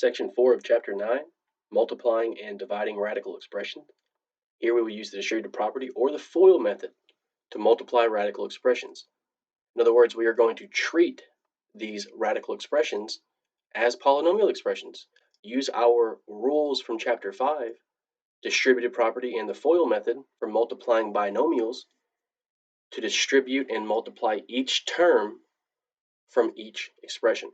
Section 4 of Chapter 9, Multiplying and Dividing Radical Expressions. Here we will use the distributive property or the FOIL method to multiply radical expressions. In other words, we are going to treat these radical expressions as polynomial expressions. Use our rules from Chapter 5, distributive property and the FOIL method for multiplying binomials to distribute and multiply each term from each expression.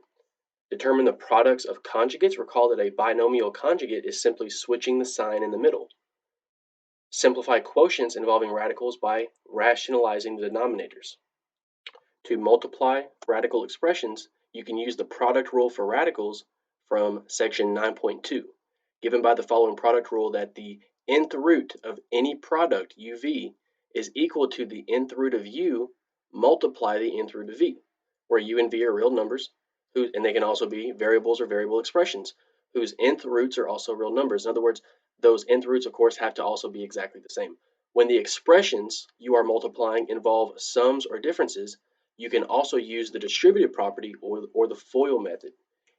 Determine the products of conjugates. Recall that a binomial conjugate is simply switching the sign in the middle. Simplify quotients involving radicals by rationalizing the denominators. To multiply radical expressions, you can use the product rule for radicals from section 9.2, given by the following product rule that the nth root of any product uv is equal to the nth root of u multiply the nth root of v, where u and v are real numbers, and they can also be variables or variable expressions, whose nth roots are also real numbers. In other words, those nth roots, of course, have to also be exactly the same. When the expressions you are multiplying involve sums or differences, you can also use the distributive property or the FOIL method.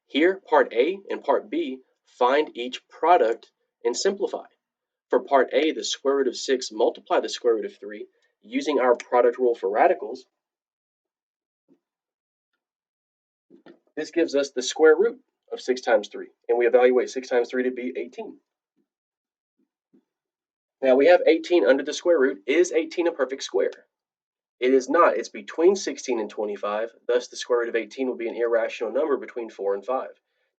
Here, part A and part B, find each product and simplify. For part A, the square root of 6 multiply the square root of 3 using our product rule for radicals. This gives us the square root of 6 times 3, and we evaluate 6 times 3 to be 18. Now we have 18 under the square root. Is 18 a perfect square? It is not. It's between 16 and 25. Thus, the square root of 18 will be an irrational number between 4 and 5.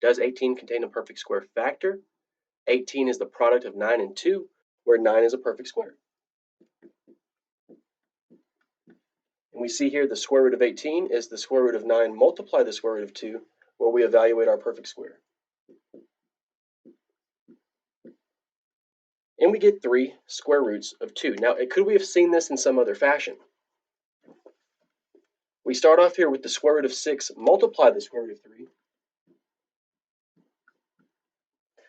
Does 18 contain a perfect square factor? 18 is the product of 9 and 2, where 9 is a perfect square. And we see here the square root of 18 is the square root of 9 multiply the square root of 2, where we evaluate our perfect square. And we get 3 square roots of 2. Now, could we have seen this in some other fashion? We start off here with the square root of 6 multiply the square root of 3.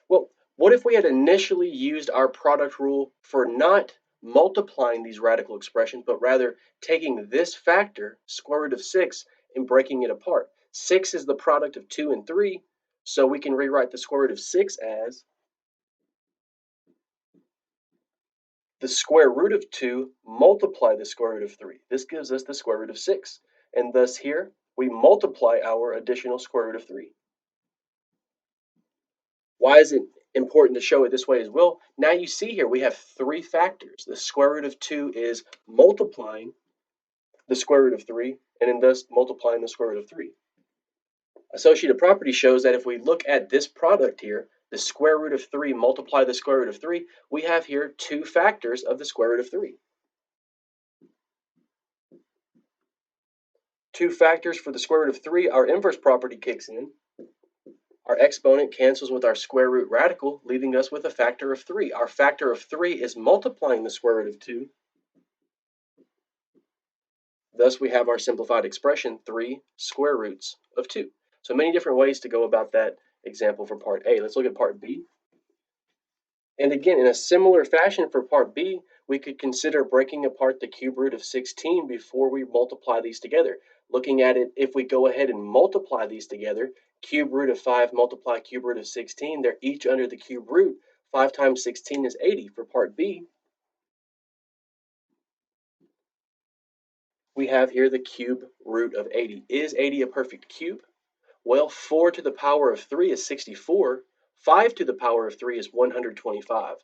Well, what if we had initially used our product rule for not multiplying these radical expressions, but rather taking this factor, square root of 6, and breaking it apart? 6 is the product of 2 and 3, so we can rewrite the square root of 6 as the square root of 2 multiply the square root of 3. This gives us the square root of 6. And thus here, we multiply our additional square root of 3. Why is it important to show it this way as well? Now you see here we have 3 factors. The square root of 2 is multiplying the square root of 3, and thus multiplying the square root of 3. Associative property shows that if we look at this product here, the square root of 3 multiply the square root of 3, we have here 2 factors of the square root of 3. 2 factors for the square root of 3, our inverse property kicks in. Our exponent cancels with our square root radical, leaving us with a factor of 3. Our factor of 3 is multiplying the square root of 2. Thus, we have our simplified expression, 3 square roots of 2. So many different ways to go about that example for part A. Let's look at part B. And again, in a similar fashion for part B, we could consider breaking apart the cube root of 16 before we multiply these together. Looking at it, if we go ahead and multiply these together, cube root of 5 multiply cube root of 16, they're each under the cube root. 5 times 16 is 80 for part B. We have here the cube root of 80. Is 80 a perfect cube? Well, 4 to the power of 3 is 64. 5 to the power of 3 is 125.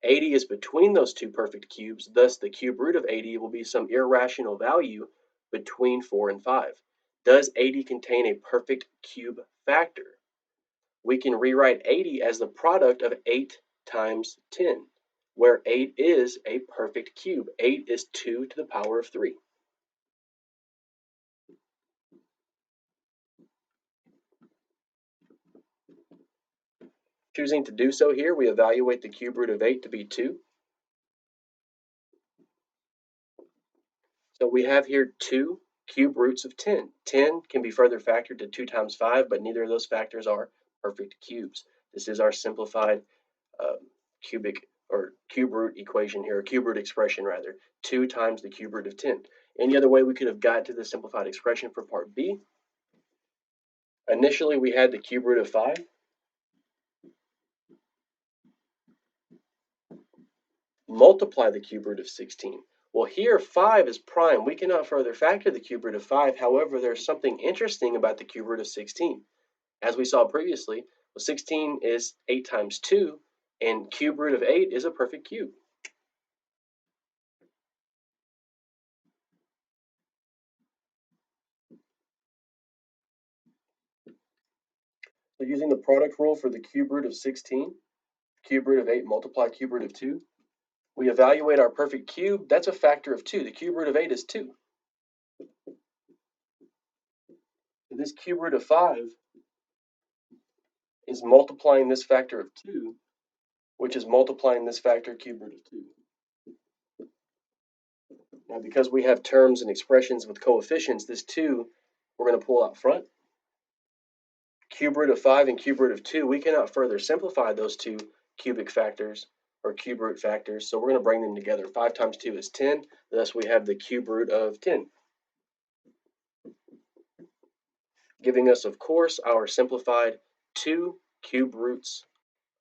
80 is between those two perfect cubes, thus the cube root of 80 will be some irrational value between 4 and 5. Does 80 contain a perfect cube factor? We can rewrite 80 as the product of 8 times 10, where 8 is a perfect cube. 8 is 2 to the power of 3. Choosing to do so here, we evaluate the cube root of 8 to be 2. So we have here 2 cube roots of 10. 10 can be further factored to 2 times 5, but neither of those factors are perfect cubes. This is our simplified cube root equation here, or cube root expression rather, 2 times the cube root of 10. Any other way we could have gotten to the simplified expression for part B? Initially, we had the cube root of 5. multiply the cube root of 16. Well, here 5 is prime. We cannot further factor the cube root of 5. However, there's something interesting about the cube root of 16. As we saw previously, 16 is 8 times 2, and cube root of 8 is a perfect cube. So using the product rule for the cube root of 16, cube root of 8 multiply cube root of 2, we evaluate our perfect cube. That's a factor of 2. The cube root of 8 is 2. This cube root of 5 is multiplying this factor of 2, which is multiplying this factor cube root of 2. Now, because we have terms and expressions with coefficients, this 2 we're going to pull out front. Cube root of 5 and cube root of 2, we cannot further simplify those two cubic factors or cube root factors, so we're going to bring them together. 5 times 2 is 10, thus we have the cube root of 10. Giving us, of course, our simplified 2 cube roots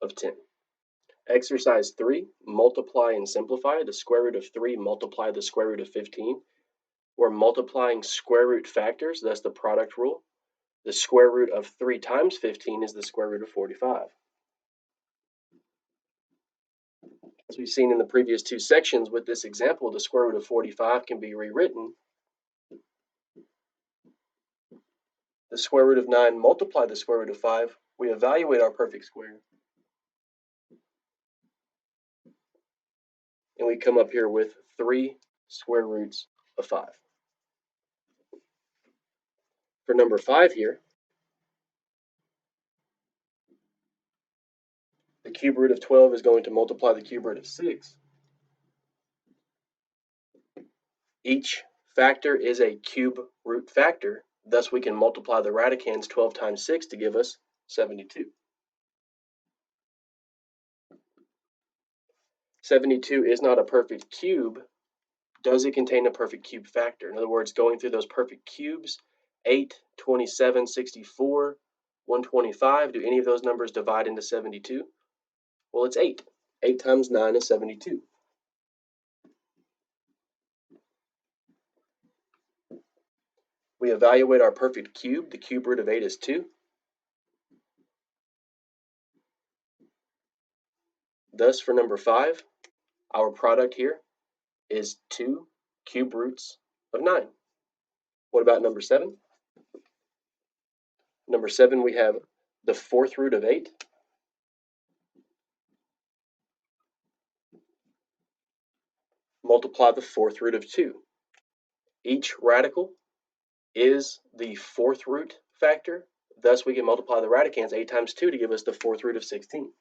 of 10. Exercise 3, multiply and simplify. The square root of 3 multiply the square root of 15. We're multiplying square root factors, thus the product rule. The square root of 3 times 15 is the square root of 45. As we've seen in the previous two sections with this example, the square root of 45 can be rewritten. The square root of 9 multiply the square root of 5. We evaluate our perfect square. And we come up here with 3 square roots of 5. For number 5 here, the cube root of 12 is going to multiply the cube root of 6. Each factor is a cube root factor. Thus, we can multiply the radicands 12 times 6 to give us 72. 72 is not a perfect cube. Does it contain a perfect cube factor? In other words, going through those perfect cubes, 8, 27, 64, 125, do any of those numbers divide into 72? Well, it's 8. 8 times 9 is 72. We evaluate our perfect cube. The cube root of 8 is 2. Thus, for number 5, our product here is 2 cube roots of 9. What about number 7? Number 7, we have the fourth root of 8. Multiply the fourth root of 2. Each radical is the fourth root factor. Thus, we can multiply the radicands 8 times 2 to give us the fourth root of 16.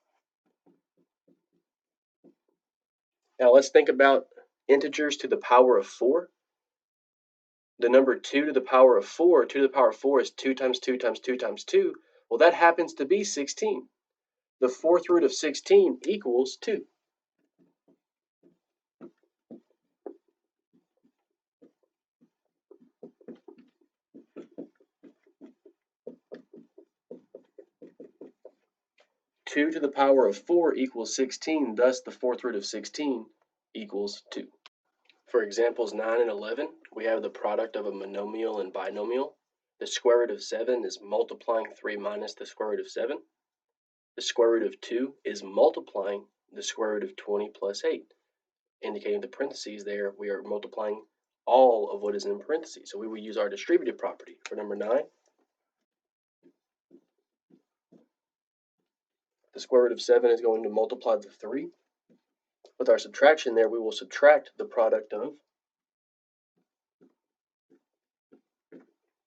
Now, let's think about integers to the power of 4. The number 2 to the power of 4, 2 to the power of 4 is 2 times 2 times 2 times 2. Well, that happens to be 16. The fourth root of 16 equals 2. Two to the power of 4 equals 16, thus the fourth root of 16 equals 2. For examples 9 and 11, we have the product of a monomial and binomial. The square root of 7 is multiplying 3 minus the square root of 7. The square root of 2 is multiplying the square root of 20 plus 8. Indicating the parentheses there, we are multiplying all of what is in parentheses. So we will use our distributive property for number 9. The square root of 7 is going to multiply the 3. With our subtraction there, we will subtract the product of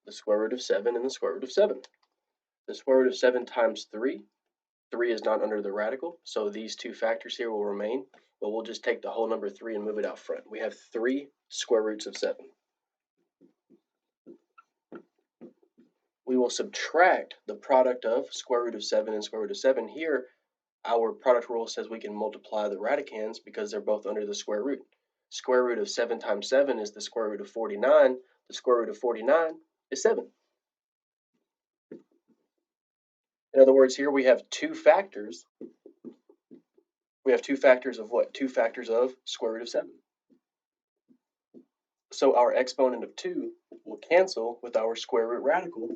the square root of 7 and the square root of 7. The square root of 7 times 3. 3 is not under the radical, so these two factors here will remain, but we'll just take the whole number 3 and move it out front. We have 3 square roots of 7. We will subtract the product of square root of 7 and square root of 7. Here, our product rule says we can multiply the radicands because they're both under the square root. Square root of 7 times 7 is the square root of 49. The square root of 49 is 7. In other words, here we have two factors We have two factors of what? Two factors of square root of 7. So our exponent of 2 will cancel with our square root radical,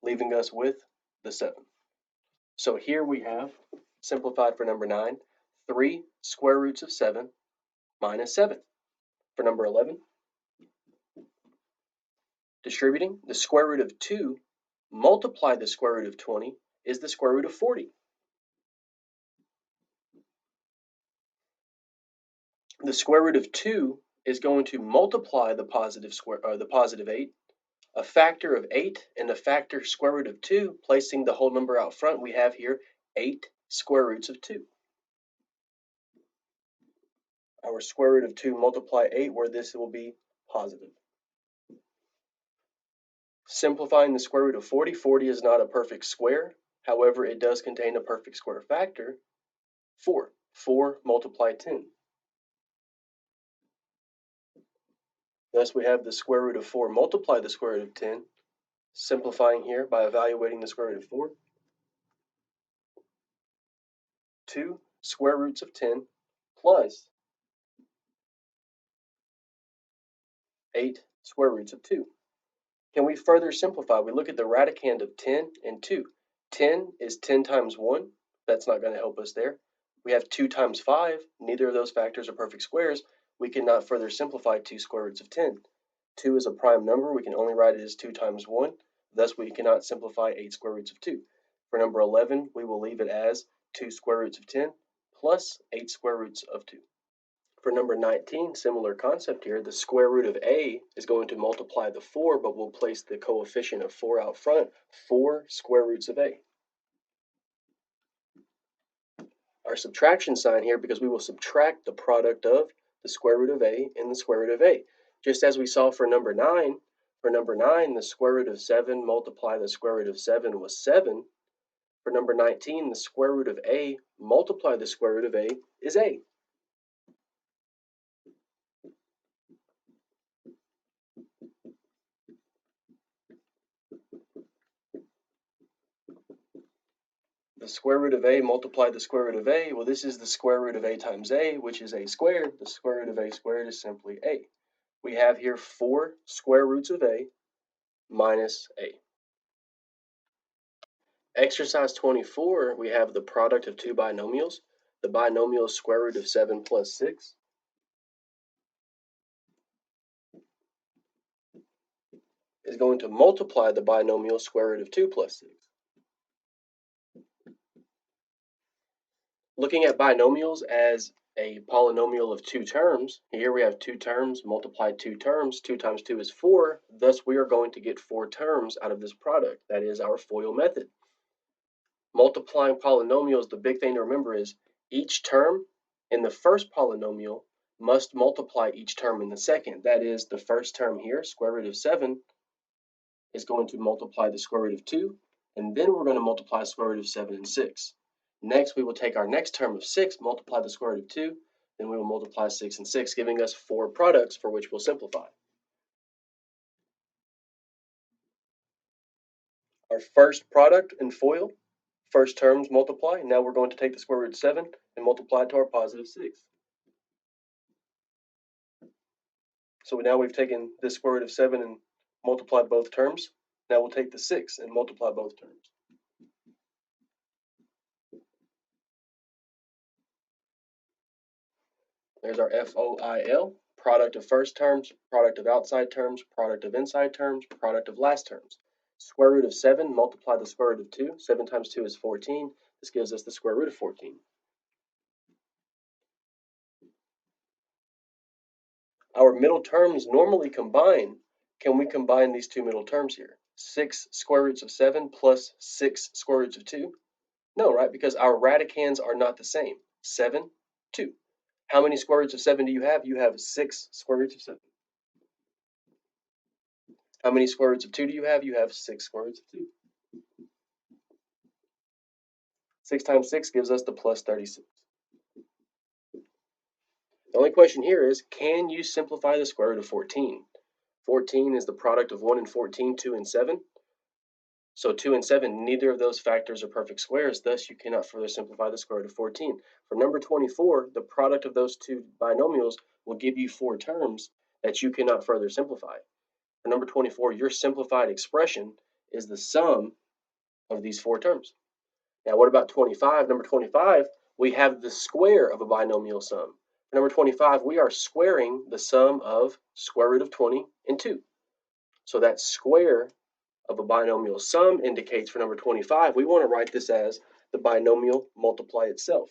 leaving us with the 7. So here we have, simplified for number 9, 3 square roots of 7 minus 7. For number 11, distributing, the square root of 2 multiplied the square root of 20 is the square root of 40. The square root of 2 is going to multiply the positive 8, a factor of 8 and a factor square root of 2, placing the whole number out front. We have here 8 square roots of 2. Our square root of 2 multiply 8, where this will be positive. Simplifying the square root of 40, 40 is not a perfect square. However, it does contain a perfect square factor, 4. 4 multiply 10. Thus, we have the square root of 4 multiply the square root of 10. Simplifying here by evaluating the square root of 4. 2 square roots of 10 plus 8 square roots of 2. Can we further simplify? We look at the radicand of 10 and 2. 10 is 10 times 1. That's not going to help us there. We have 2 times 5. Neither of those factors are perfect squares. We cannot further simplify 2 square roots of 10. 2 is a prime number. We can only write it as 2 times 1. Thus, we cannot simplify 8 square roots of 2. For number 11, we will leave it as 2 square roots of 10 plus 8 square roots of 2. For number 19, similar concept here, the square root of a is going to multiply the 4, but we'll place the coefficient of 4 out front, 4 square roots of a. Our subtraction sign here, because we will subtract the product of the square root of a and the square root of a. Just as we saw for number 9, the square root of 7 multiply the square root of 7 was 7. For number 19, the square root of a multiply the square root of a is a. The square root of a multiplied the square root of a. Well, this is the square root of a times a, which is a squared. The square root of a squared is simply a. We have here 4 square roots of a minus a. Exercise 24, we have the product of two binomials. The binomial square root of 7 plus 6 is going to multiply the binomial square root of 2 plus 6. Looking at binomials as a polynomial of 2 terms, here we have 2 terms, multiply 2 terms, 2 times 2 is 4, thus we are going to get 4 terms out of this product. That is our FOIL method. Multiplying polynomials, the big thing to remember is each term in the first polynomial must multiply each term in the second. That is, the first term here, square root of 7, is going to multiply the square root of 2, and then we're going to multiply square root of 7 and 6. Next, we will take our next term of 6, multiply the square root of 2, then we will multiply 6 and 6, giving us 4 products for which we'll simplify. Our first product in FOIL, first terms multiply. Now we're going to take the square root of 7 and multiply it to our positive 6. So now we've taken this square root of 7 and multiplied both terms. Now we'll take the 6 and multiply both terms. There's our FOIL, product of first terms, product of outside terms, product of inside terms, product of last terms. Square root of 7, multiply the square root of 2. 7 times 2 is 14. This gives us the square root of 14. Our middle terms normally combine. Can we combine these two middle terms here? 6 square roots of 7 plus 6 square roots of 2? No, right? Because our radicands are not the same. 7, 2. How many square roots of 7 do you have? You have 6 square roots of 7. How many square roots of 2 do you have? You have 6 square roots of 2. 6 times 6 gives us the plus 36. The only question here is, can you simplify the square root of 14? 14 is the product of 1 and 14, 2 and 7. So 2 and 7, neither of those factors are perfect squares, thus you cannot further simplify the square root of 14. For number 24, the product of those two binomials will give you 4 terms that you cannot further simplify. For number 24, your simplified expression is the sum of these 4 terms. Now what about 25? Number 25, we have the square of a binomial sum. For number 25, we are squaring the sum of square root of 20 and 2. So that square of a binomial sum indicates for number 25, we want to write this as the binomial multiply itself.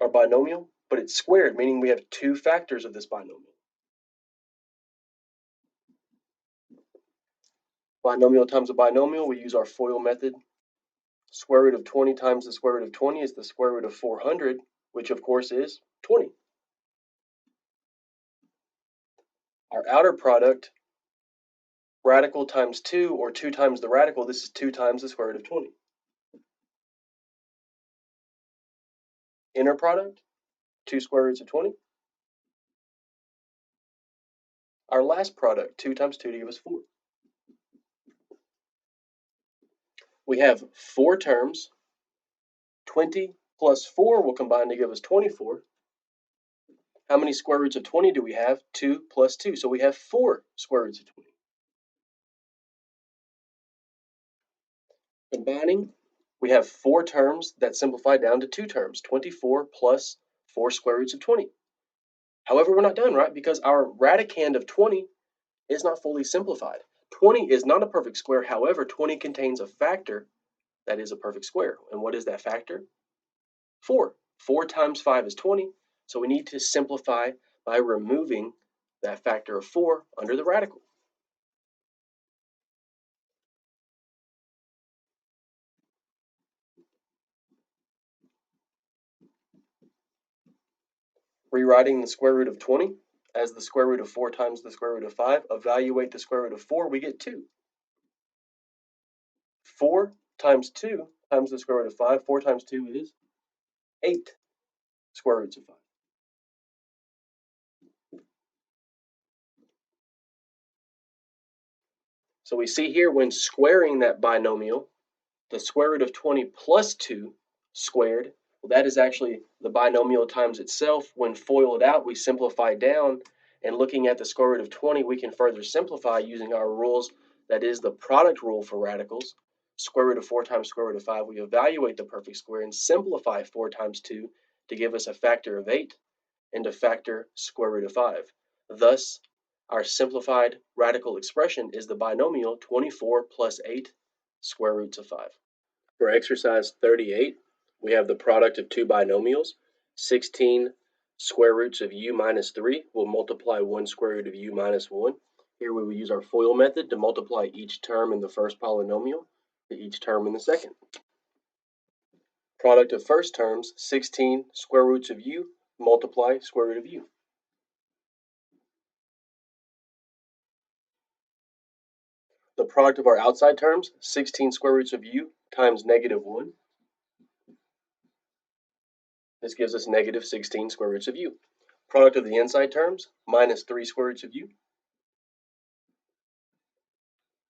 Our binomial, but it's squared, meaning we have 2 factors of this binomial. Binomial times a binomial, we use our FOIL method. Square root of 20 times the square root of 20 is the square root of 400, which of course is 20. Our outer product, radical times 2, or 2 times the radical, this is 2 times the square root of 20. Inner product, 2 square roots of 20. Our last product, 2 times 2 to give us 4. We have 4 terms. 20 plus 4 will combine to give us 24. How many square roots of 20 do we have? 2 plus 2. So we have 4 square roots of 20. Combining, we have 4 terms that simplify down to 2 terms, 24 plus 4 square roots of 20. However, we're not done, right? Because our radicand of 20 is not fully simplified. 20 is not a perfect square. However, 20 contains a factor that is a perfect square. And what is that factor? 4. 4 times 5 is 20. So we need to simplify by removing that factor of 4 under the radical. Rewriting the square root of 20 as the square root of 4 times the square root of 5, evaluate the square root of 4, we get 2. 4 times 2 times the square root of 5, 4 times 2 is 8 square roots of 5. So we see here when squaring that binomial, the square root of 20 plus 2 squared, well, that is actually the binomial times itself. When FOILed out, we simplify down, and looking at the square root of 20, we can further simplify using our rules, that is the product rule for radicals. Square root of 4 times square root of 5, we evaluate the perfect square and simplify 4 times 2 to give us a factor of 8 and a factor square root of 5. Thus, our simplified radical expression is the binomial 24 plus 8 square roots of 5. For exercise 38, we have the product of 2 binomials. 16 square roots of u minus 3 will multiply 1 square root of u minus 1. Here we will use our FOIL method to multiply each term in the first polynomial to each term in the second. Product of first terms, 16 square roots of u multiply square root of u. The product of our outside terms, 16 square roots of u times negative 1. This gives us negative 16 square roots of u. Product of the inside terms, minus 3 square roots of u.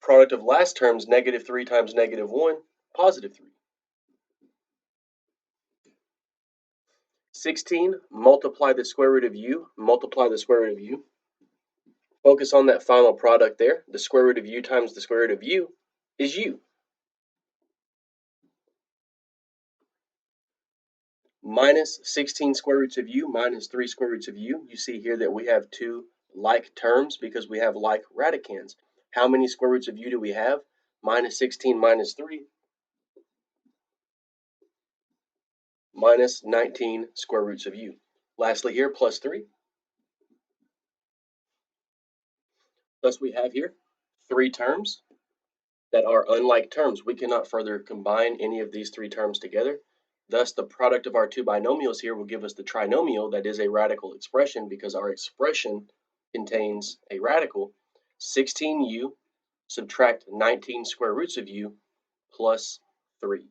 Product of last terms, negative 3 times negative 1, positive 3. 16, multiply the square root of u, multiply the square root of u. Focus on that final product there. The square root of u times the square root of u is u. Minus 16 square roots of u minus 3 square roots of u. You see here that we have 2 like terms because we have like radicands. How many square roots of u do we have? Minus 16 minus 3. Minus 19 square roots of u. Lastly here, plus 3. Thus we have here 3 terms that are unlike terms. We cannot further combine any of these 3 terms together. Thus, the product of our 2 binomials here will give us the trinomial that is a radical expression because our expression contains a radical. 16u subtract 19 square roots of u plus 3.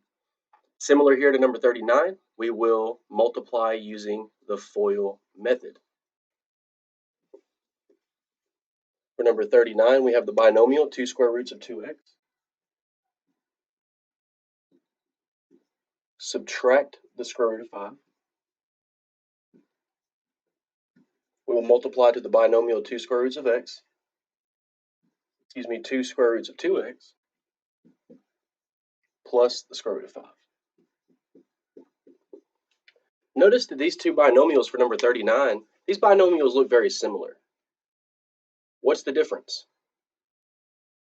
Similar here to number 39, we will multiply using the FOIL method. For number 39, we have the binomial 2 square roots of 2x. Subtract the square root of 5. We will multiply to the binomial 2 square roots of x. 2 square roots of 2x plus the square root of 5. Notice that these two binomials for number 39, these binomials look very similar. What's the difference?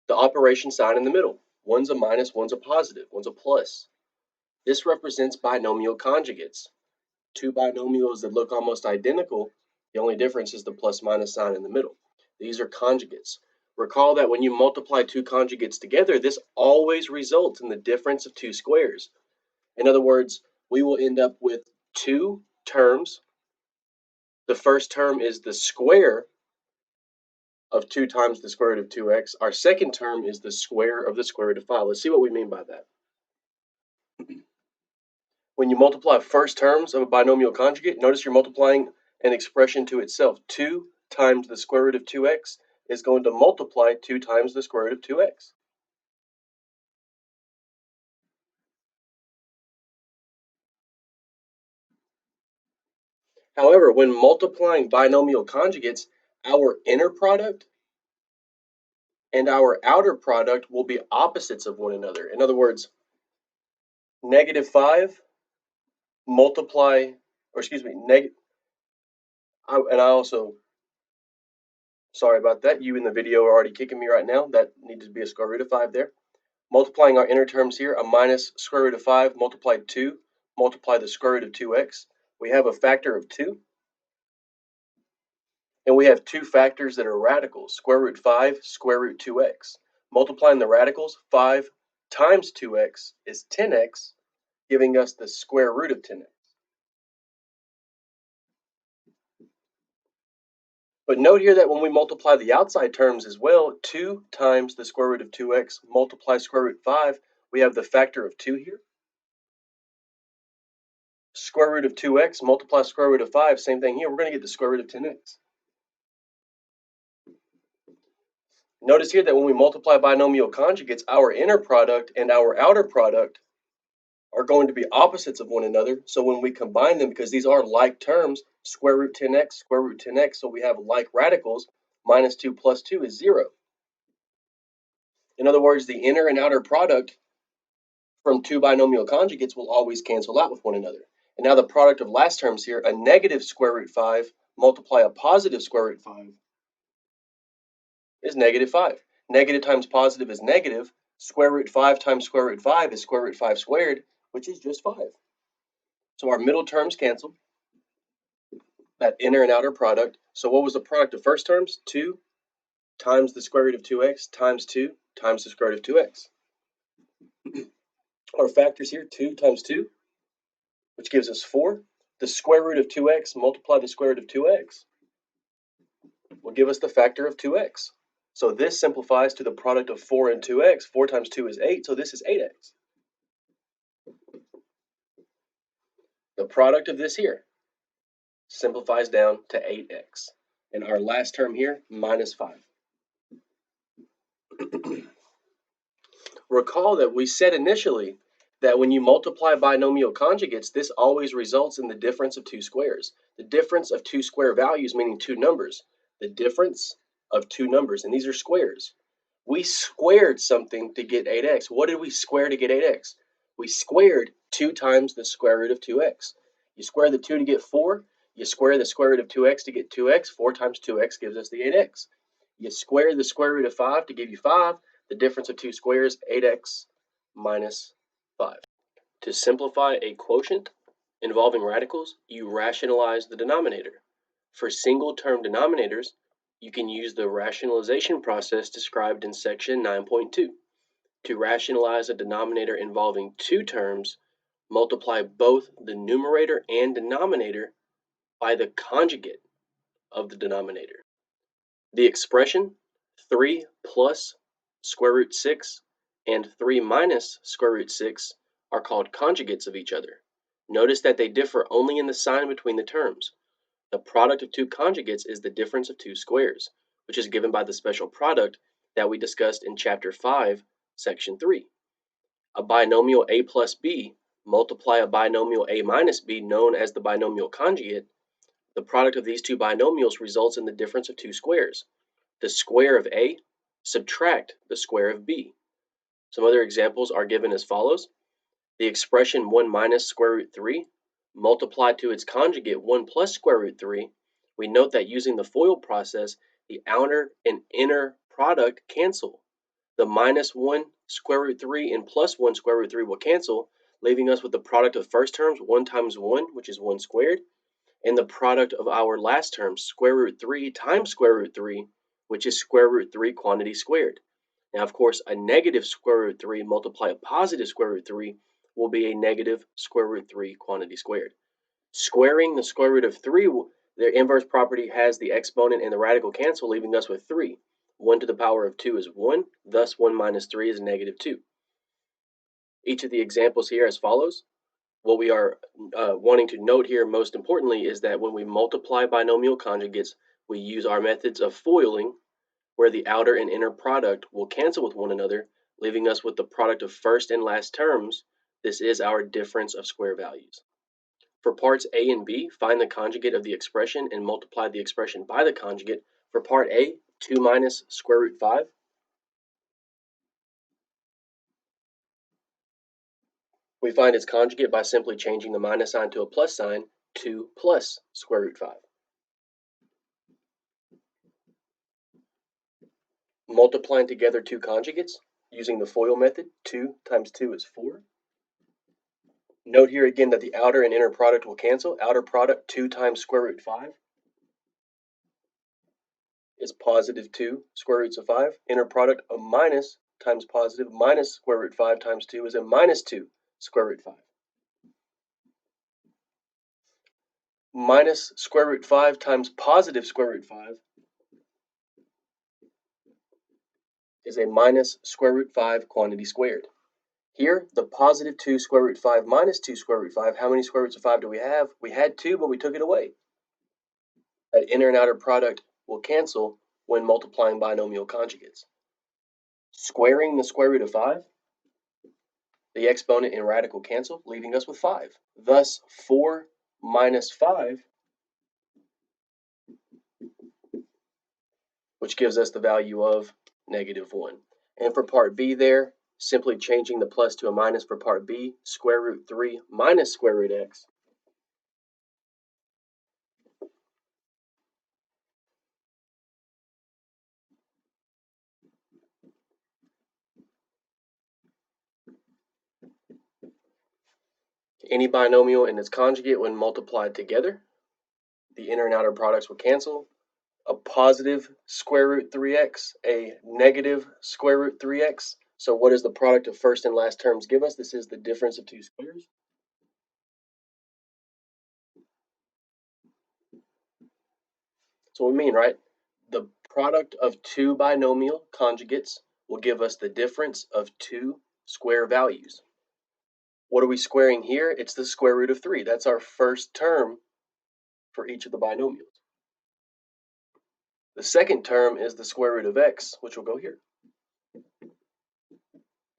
The operation sign in the middle. One's a minus, one's a positive, one's a plus. This represents binomial conjugates. Two binomials that look almost identical, the only difference is the plus minus sign in the middle. These are conjugates. Recall that when you multiply two conjugates together, this always results in the difference of two squares. In other words, we will end up with two terms. The first term is the square of 2 times the square root of 2x. Our second term is the square of the square root of 5. Let's see what we mean by that. When you multiply first terms of a binomial conjugate, notice you're multiplying an expression to itself. 2 times the square root of 2x is going to multiply 2 times the square root of 2x. However, when multiplying binomial conjugates, our inner product and our outer product will be opposites of one another. In other words, negative 5 multiply, or excuse me, sorry about that, you in the video are already kicking me right now. That needs to be a square root of 5 there. Multiplying our inner terms here, a minus square root of 5 multiplied 2, multiply the square root of 2x. We have a factor of 2. And we have two factors that are radicals, square root 5, square root 2x. Multiplying the radicals, 5 times 2x is 10x, giving us the square root of 10x. But note here that when we multiply the outside terms as well, 2 times the square root of 2x multiply square root 5, we have the factor of 2 here. Square root of 2x multiply square root of 5, same thing here. We're going to get the square root of 10x. Notice here that when we multiply binomial conjugates, our inner product and our outer product are going to be opposites of one another. So when we combine them, because these are like terms, square root 10x, square root 10x, so we have like radicals, minus 2 plus 2 is 0. In other words, the inner and outer product from two binomial conjugates will always cancel out with one another. And now the product of last terms here, a negative square root 5 multiply a positive square root 5 is negative 5. Negative times positive is negative. Square root 5 times square root 5 is square root 5 squared, which is just 5. So our middle terms cancel, that inner and outer product. So what was the product of first terms? 2 times the square root of 2x times 2 times the square root of 2x. Our factors here, 2 times 2, which gives us 4. The square root of 2x multiply the square root of 2x will give us the factor of 2x. So this simplifies to the product of 4 and 2x. 4 times 2 is 8, so this is 8x. The product of this here simplifies down to 8x. And our last term here, minus 5. Recall that we said initially that when you multiply binomial conjugates, this always results in the difference of two squares. The difference of two square values, meaning two numbers. The difference of two numbers, and these are squares. We squared something to get 8x. What did we square to get 8x? We squared 2 times the square root of 2x. You square the 2 to get 4. You square the square root of 2x to get 2x. 4 times 2x gives us the 8x. You square the square root of 5 to give you 5. The difference of two squares, 8x minus 5. To simplify a quotient involving radicals, you rationalize the denominator. For single-term denominators, you can use the rationalization process described in section 9.2. To rationalize a denominator involving two terms, multiply both the numerator and denominator by the conjugate of the denominator. The expression 3 plus square root 6 and 3 minus square root 6 are called conjugates of each other. Notice that they differ only in the sign between the terms. The product of two conjugates is the difference of two squares. which is given by the special product that we discussed in Chapter 5, Section 3. A binomial a plus b multiply a binomial a minus b known as the binomial conjugate. The product of these two binomials results in the difference of two squares. The square of a subtract the square of b. Some other examples are given as follows. The expression 1 minus square root 3 multiplied to its conjugate 1 plus square root 3. We note that using the FOIL process, the outer and inner product cancel. The minus 1 square root 3 and plus 1 square root 3 will cancel, leaving us with the product of first terms, 1 times 1, which is 1 squared, and the product of our last term, square root 3 times square root 3, which is square root 3 quantity squared. Now, of course, a negative square root 3 multiply a positive square root 3 will be a negative square root 3 quantity squared. Squaring the square root of 3, their inverse property has the exponent and the radical cancel, leaving us with 3. 1 to the power of 2 is 1, thus 1 minus 3 is negative 2. Each of the examples here as follows. What we are wanting to note here most importantly is that when we multiply binomial conjugates, we use our methods of foiling, where the outer and inner product will cancel with one another, leaving us with the product of first and last terms. This is our difference of square values. For parts A and B, find the conjugate of the expression and multiply the expression by the conjugate. For part A, 2 minus square root 5. We find its conjugate by simply changing the minus sign to a plus sign, 2 plus square root 5. Multiplying together two conjugates using the FOIL method, 2 times 2 is 4. Note here again that the outer and inner product will cancel. Outer product, 2 times square root 5 is positive 2 square roots of 5. Inner product of minus times positive minus square root 5 times 2 is a minus 2 square root 5. Minus square root 5 times positive square root 5 is a minus square root 5 quantity squared. Here, the positive 2 square root 5 minus 2 square root 5, how many square roots of 5 do we have? We had 2, but we took it away. That inner and outer product will cancel when multiplying binomial conjugates. Squaring the square root of 5, the exponent and radical cancel, leaving us with 5. Thus, 4 minus 5, which gives us the value of negative 1. And for part B there, simply changing the plus to a minus for part B, square root 3 minus square root x. Any binomial and its conjugate, when multiplied together, the inner and outer products will cancel. A positive square root 3x, a negative square root 3x. So what does the product of first and last terms give us? This is the difference of two squares. So what we mean, right? The product of two binomial conjugates will give us the difference of two square values. What are we squaring here? It's the square root of 3. That's our first term for each of the binomials. The second term is the square root of x, which will go here.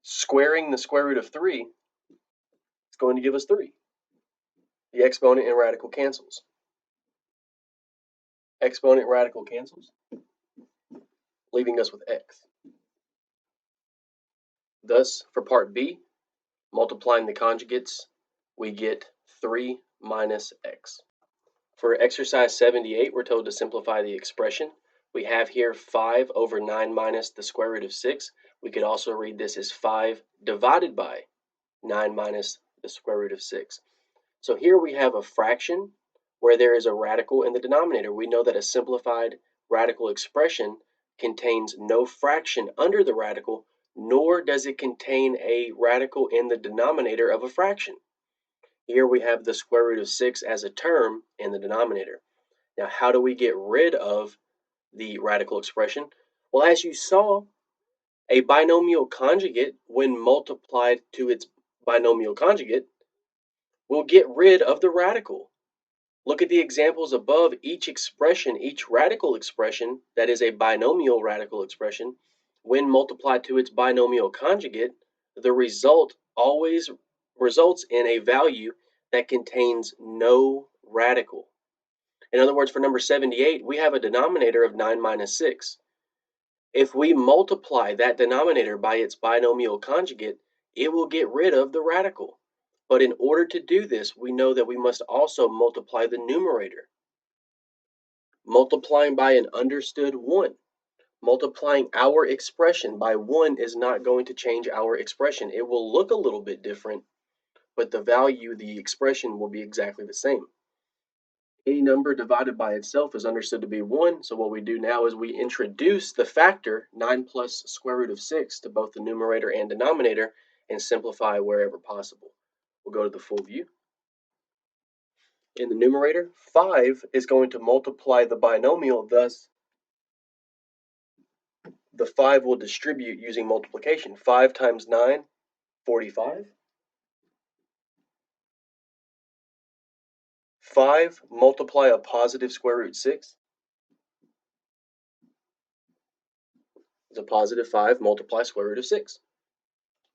Squaring the square root of 3 is going to give us 3. The exponent and radical cancels. Exponent radical cancels, leaving us with x. Thus, for part B, multiplying the conjugates, we get 3 minus x. For exercise 78, we're told to simplify the expression. We have here 5 over 9 minus the square root of 6. We could also read this as 5 divided by 9 minus the square root of 6. So here we have a fraction where there is a radical in the denominator. We know that a simplified radical expression contains no fraction under the radical, nor does it contain a radical in the denominator of a fraction. Here we have the square root of 6 as a term in the denominator. Now, how do we get rid of the radical expression? Well, as you saw, a binomial conjugate, when multiplied to its binomial conjugate, will get rid of the radical. Look at the examples above. Each expression, each radical expression, that is a binomial radical expression, when multiplied to its binomial conjugate, the result always results in a value that contains no radical. In other words, for number 78, we have a denominator of 9 minus 6. If we multiply that denominator by its binomial conjugate, it will get rid of the radical. But in order to do this, we know that we must also multiply the numerator. Multiplying by an understood 1. Multiplying our expression by 1 is not going to change our expression. It will look a little bit different, but the value, the expression, will be exactly the same. Any number divided by itself is understood to be 1, so what we do now is we introduce the factor 9 plus square root of 6 to both the numerator and denominator and simplify wherever possible. We'll go to the full view. In the numerator, 5 is going to multiply the binomial, thus the 5 will distribute using multiplication. 5 times 9, 45. 5 multiply a positive square root 6 is a positive 5 multiply square root of 6.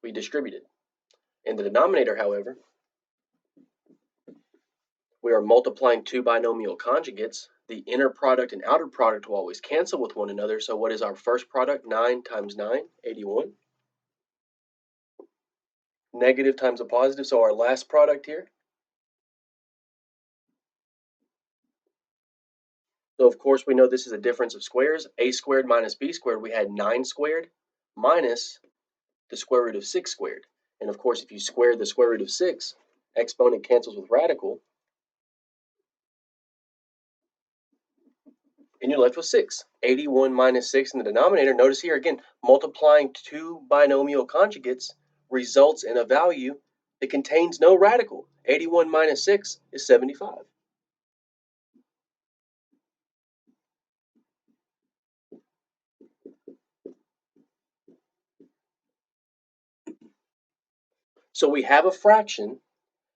We distributed. In the denominator, however, we are multiplying two binomial conjugates. The inner product and outer product will always cancel with one another. So what is our first product? 9 times 9, 81. Negative times a positive, so our last product here. So of course we know this is a difference of squares. A squared minus b squared, we had 9 squared minus the square root of 6 squared. And of course if you square the square root of 6, exponent cancels with radical, and you're left with 6. 81 minus 6 in the denominator. Notice here again, multiplying two binomial conjugates results in a value that contains no radical. 81 minus 6 is 75. So we have a fraction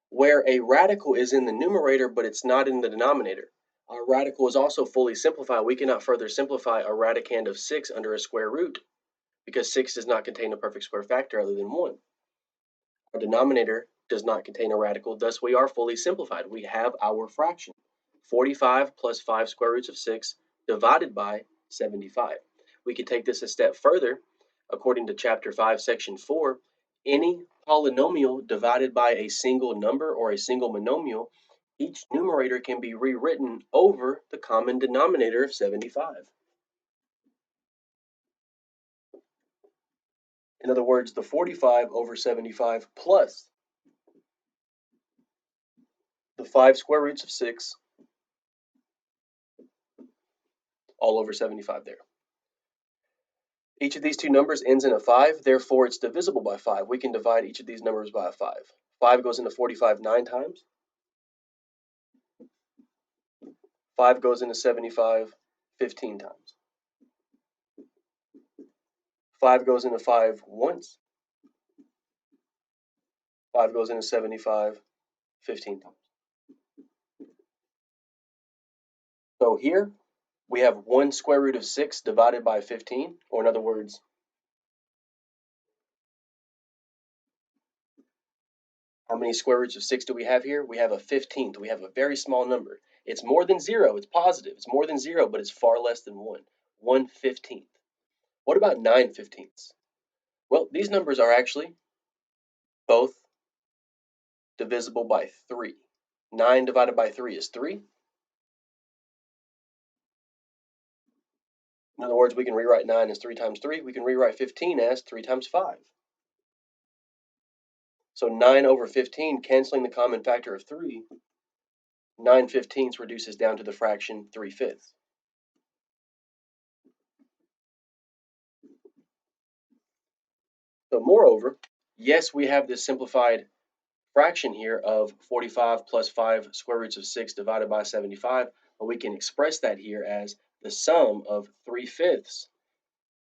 where a radical is in the numerator, but it's not in the denominator. Our radical is also fully simplified. We cannot further simplify a radicand of 6 under a square root because 6 does not contain a perfect square factor other than 1. Our denominator does not contain a radical, thus we are fully simplified. We have our fraction, 45 plus 5 square roots of 6 divided by 75. We can take this a step further. According to Chapter 5, Section 4, any polynomial divided by a single number or a single monomial, each numerator can be rewritten over the common denominator of 75. In other words, the 45 over 75 plus the 5 square roots of 6 all over 75 there. Each of these two numbers ends in a 5, therefore it's divisible by 5. We can divide each of these numbers by a 5. 5 goes into 45 9 times. 5 goes into 75 15 times. 5 goes into 5 once. 5 goes into 75 15 times. So here we have 1 square root of 6 divided by 15, or in other words, how many square roots of 6 do we have here? We have a 15th. We have a very small number. It's more than 0. It's positive. It's more than 0, but it's far less than 1. 1/15. What about 9/15? Well, these numbers are actually both divisible by 3. 9 divided by 3 is 3. In other words, we can rewrite 9 as 3 times 3. We can rewrite 15 as 3 times 5. So 9 over 15, canceling the common factor of 3, 9/15 reduces down to the fraction 3/5. So moreover, yes, we have this simplified fraction here of 45 plus 5 square roots of 6 divided by 75, but we can express that here as the sum of 3/5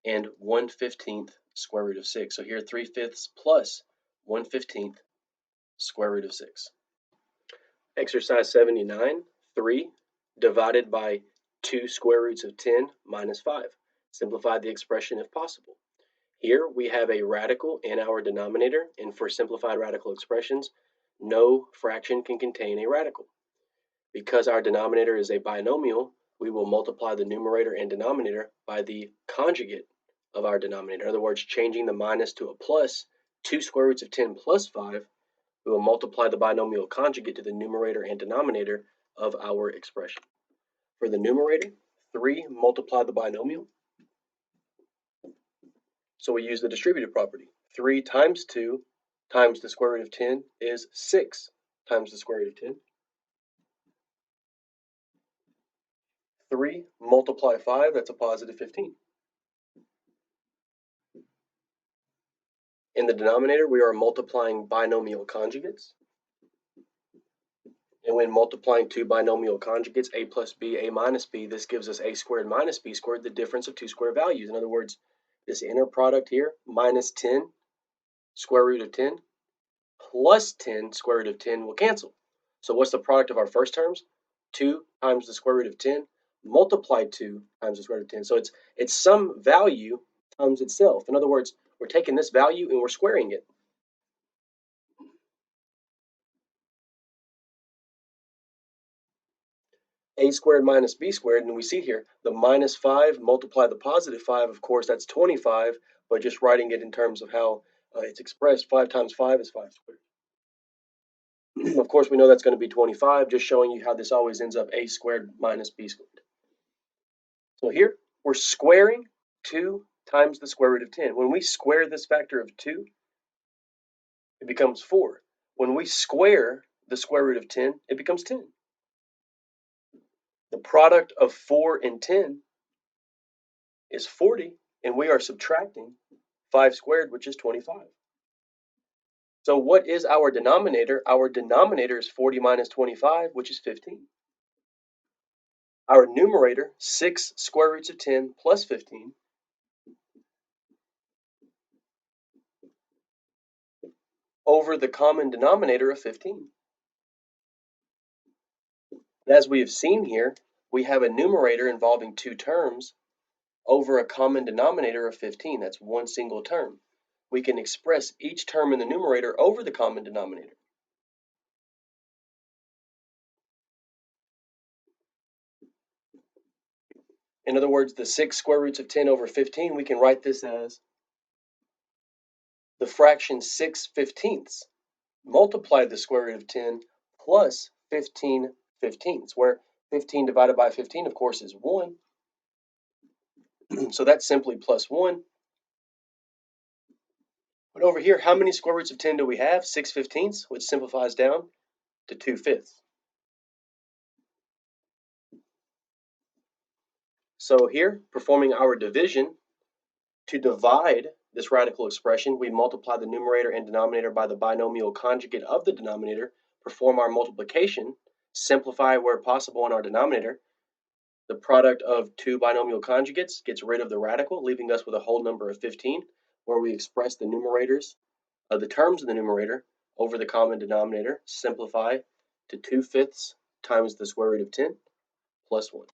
and 1/15 square root of 6. So here 3/5 plus 1/15 square root of 6. Exercise 79, 3 divided by 2 square roots of 10 minus 5. Simplify the expression if possible. Here we have a radical in our denominator, and for simplified radical expressions, no fraction can contain a radical. Because our denominator is a binomial, we will multiply the numerator and denominator by the conjugate of our denominator. In other words, changing the minus to a plus, 2 square roots of 10 plus 5, we will multiply the binomial conjugate to the numerator and denominator of our expression. For the numerator, 3 multiply the binomial. So we use the distributive property. 3 times 2 times the square root of 10 is 6 times the square root of 10. 3 multiply 5, that's a positive 15. In the denominator, we are multiplying binomial conjugates. And when multiplying two binomial conjugates, a plus b, a minus b, this gives us a squared minus b squared, the difference of two square values. In other words, this inner product here, minus 10 square root of 10 plus 10 square root of 10 will cancel. So what's the product of our first terms? 2 times the square root of 10 multiplied 2 times the square root of 10. So it's some value times itself. In other words, we're taking this value and we're squaring it. A squared minus b squared, and we see here the minus 5 multiply the positive 5, of course that's 25, but just writing it in terms of how it's expressed, 5 times 5 is 5 squared. Of course we know that's going to be 25, just showing you how this always ends up a squared minus b squared. So here we're squaring 2 times the square root of 10. When we square this factor of 2, it becomes 4. When we square the square root of 10, it becomes 10. The product of 4 and 10 is 40, and we are subtracting 5 squared, which is 25. So what is our denominator? Our denominator is 40 minus 25, which is 15. Our numerator, 6 square roots of 10 plus 15, over the common denominator of 15. As we have seen here, we have a numerator involving two terms over a common denominator of 15. That's one single term. We can express each term in the numerator over the common denominator. In other words, the 6 square roots of 10 over 15, we can write this as the fraction 6/15 multiply the square root of 10 plus 15/15, where 15 divided by 15, of course, is 1. So that's simply plus 1. But over here, how many square roots of 10 do we have? 6/15, which simplifies down to 2/5. So here, performing our division, to divide this radical expression, we multiply the numerator and denominator by the binomial conjugate of the denominator, perform our multiplication, simplify where possible in our denominator. The product of two binomial conjugates gets rid of the radical, leaving us with a whole number of 15, where we express the numerators of the terms of the numerator over the common denominator, simplify to 2/5 times the square root of 10 plus 1.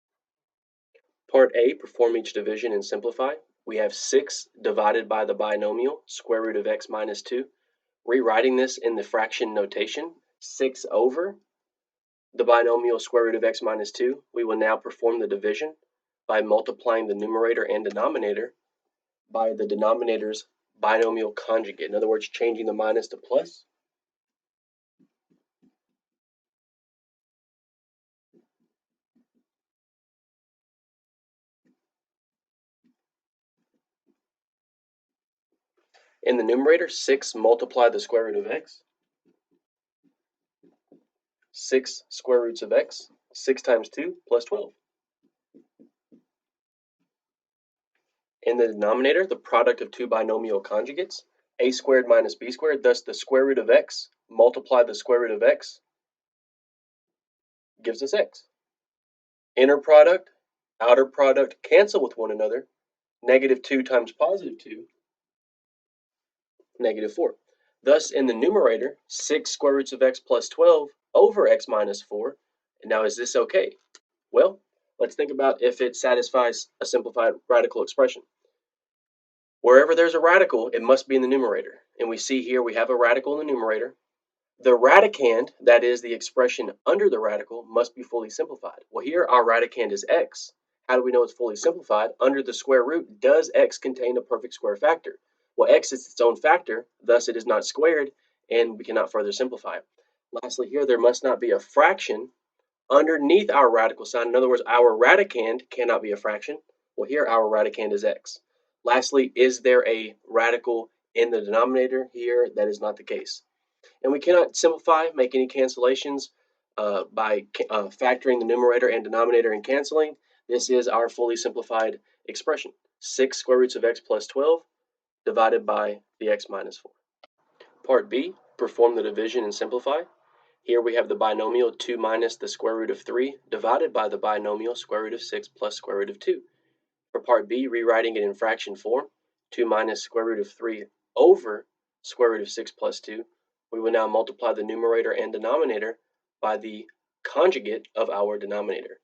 Part A, perform each division and simplify. We have 6 divided by the binomial, square root of x minus 2. Rewriting this in the fraction notation, 6 over the binomial square root of x minus 2, we will now perform the division by multiplying the numerator and denominator by the denominator's binomial conjugate. In other words, changing the minus to plus. In the numerator, 6 multiply the square root of x. 6 square roots of x, 6 times 2 plus 12. In the denominator, the product of two binomial conjugates, a squared minus b squared, thus the square root of x multiply the square root of x gives us x. Inner product, outer product cancel with one another. Negative 2 times positive 2, negative 4. Thus, in the numerator, 6 square roots of x plus 12 over x minus 4, And now, is this okay? Well, let's think about if it satisfies a simplified radical expression. Wherever there's a radical, it must be in the numerator. And we see here we have a radical in the numerator. The radicand, that is the expression under the radical, must be fully simplified. Well, here our radicand is x. How do we know it's fully simplified? Under the square root, does x contain a perfect square factor? Well, x is its own factor, thus it is not squared, and we cannot further simplify it. Lastly, here there must not be a fraction underneath our radical sign. In other words, our radicand cannot be a fraction. Well, here our radicand is x. Lastly, is there a radical in the denominator? Here, that is not the case. And we cannot simplify, make any cancellations by factoring the numerator and denominator and canceling. This is our fully simplified expression. 6 square roots of x plus 12 divided by the x minus 4. Part B, perform the division and simplify. Here we have the binomial 2 minus the square root of 3 divided by the binomial square root of 6 plus square root of 2. For part B, rewriting it in fraction form, 2 minus square root of 3 over square root of 6 plus 2. We will now multiply the numerator and denominator by the conjugate of our denominator.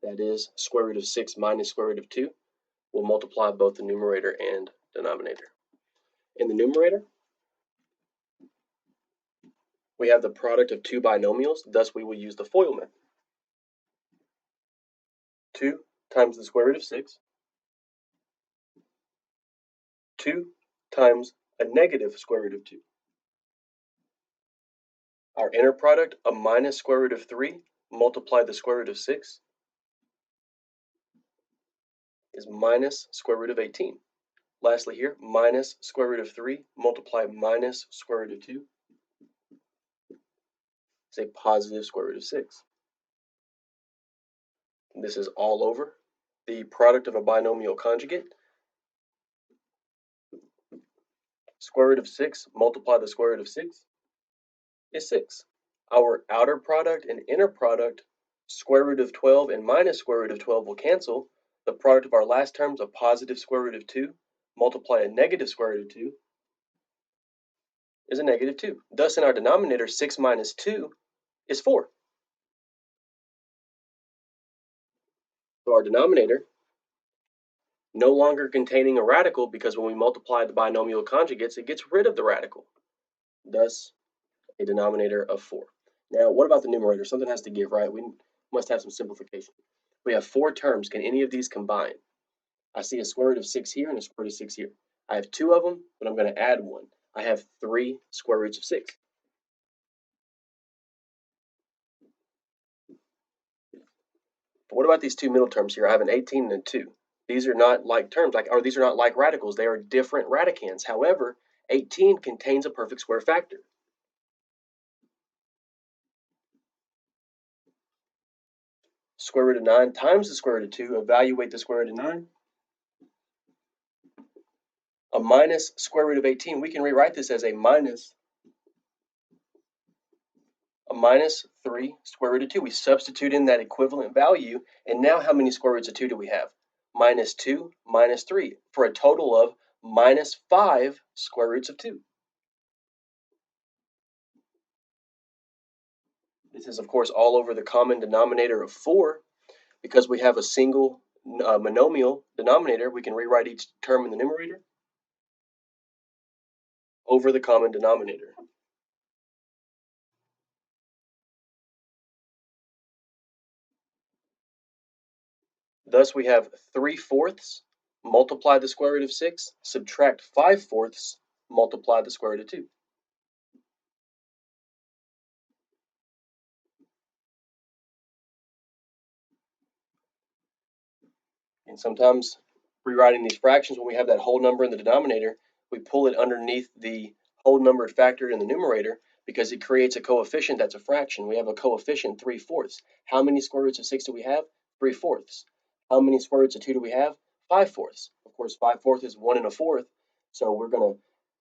That is square root of 6 minus square root of 2. We'll multiply both the numerator and denominator. In the numerator, we have the product of two binomials, thus we will use the FOIL method. 2 times the square root of 6, 2 times a negative square root of 2. Our inner product, a minus square root of 3 multiply the square root of 6, is minus square root of 18. Lastly here, minus square root of 3 multiply minus square root of 2 is a positive square root of 6. And this is all over the product of a binomial conjugate. Square root of 6 multiply the square root of 6 is 6. Our outer product and inner product, square root of 12 and minus square root of 12 will cancel. The product of our last terms, a positive square root of 2 multiply a negative square root of 2 is a negative 2. Thus, in our denominator, 6 minus 2 is 4. So our denominator, no longer containing a radical, because when we multiply the binomial conjugates, it gets rid of the radical. Thus, a denominator of 4. Now, what about the numerator? Something has to give, right? We must have some simplification. We have 4 terms. Can any of these combine? I see a square root of 6 here and a square root of 6 here. I have 2 of them, but I'm going to add 1. I have 3 square roots of 6. But what about these 2 middle terms here? I have an 18 and a 2. These are not like terms, or these are not like radicals. They are different radicands. However, 18 contains a perfect square factor. Square root of 9 times the square root of 2, evaluate the square root of 9. A minus square root of 18, we can rewrite this as a minus 3 square root of 2. We substitute in that equivalent value, and now how many square roots of 2 do we have? Minus 2 minus 3, for a total of minus 5 square roots of 2. This is, of course, all over the common denominator of 4. Because we have a single monomial denominator, we can rewrite each term in the numerator over the common denominator. Thus, we have 3/4 multiply the square root of 6, subtract 5/4 multiply the square root of 2. And sometimes rewriting these fractions, when we have that whole number in the denominator, we pull it underneath the whole number factored in the numerator because it creates a coefficient that's a fraction. We have a coefficient 3/4. How many square roots of 6 do we have? 3/4. How many square roots of 2 do we have? 5/4. Of course, 5/4 is 1 1/4. So we're going to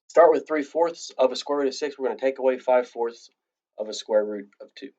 start with 3/4 of a square root of 6. We're going to take away 5/4 of a square root of 2.